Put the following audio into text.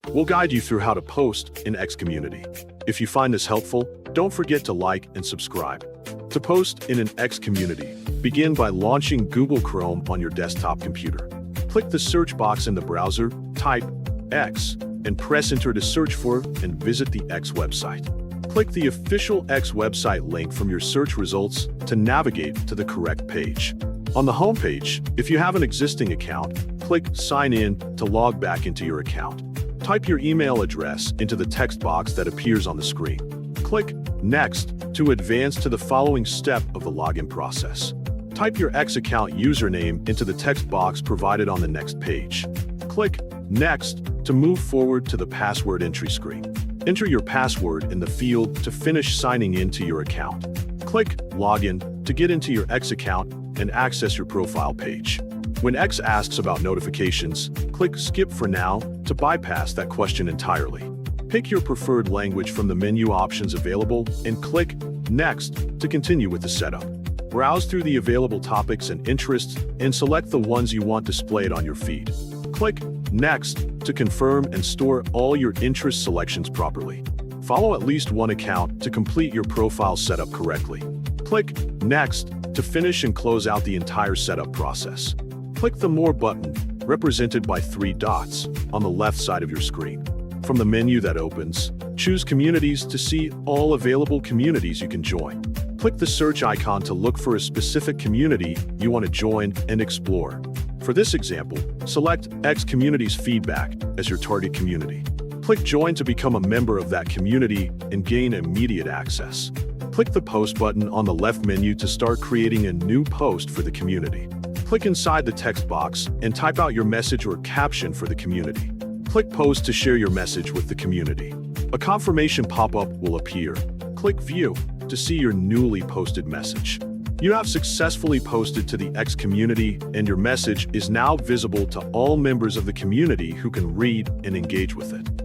We'll guide you through how to post in X community. If you find this helpful, don't forget to like and subscribe. To post in an X community, begin by launching Google Chrome on your desktop computer. Click the search box in the browser, type X, and press enter to search for and visit the X website. Click the official X website link from your search results to navigate to the correct page. On the home page, if you have an existing account, click Sign In to log back into your account. Type your email address into the text box that appears on the screen. Click Next to advance to the following step of the login process. Type your X account username into the text box provided on the next page. Click Next to move forward to the password entry screen. Enter your password in the field to finish signing in to your account. Click Login to get into your X account and access your profile page. When X asks about notifications, click Skip for now to bypass that question entirely. Pick your preferred language from the menu options available and click Next to continue with the setup. Browse through the available topics and interests and select the ones you want displayed on your feed. Click Next to confirm and store all your interest selections properly. Follow at least one account to complete your profile setup correctly. Click Next to finish and close out the entire setup process. Click the More button, represented by 3 dots, on the left side of your screen. From the menu that opens, choose Communities to see all available communities you can join. Click the search icon to look for a specific community you want to join and explore. For this example, select X Communities Feedback as your target community. Click Join to become a member of that community and gain immediate access. Click the Post button on the left menu to start creating a new post for the community. Click inside the text box and type out your message or caption for the community. Click Post to share your message with the community. A confirmation pop-up will appear. Click View to see your newly posted message. You have successfully posted to the X community, and your message is now visible to all members of the community who can read and engage with it.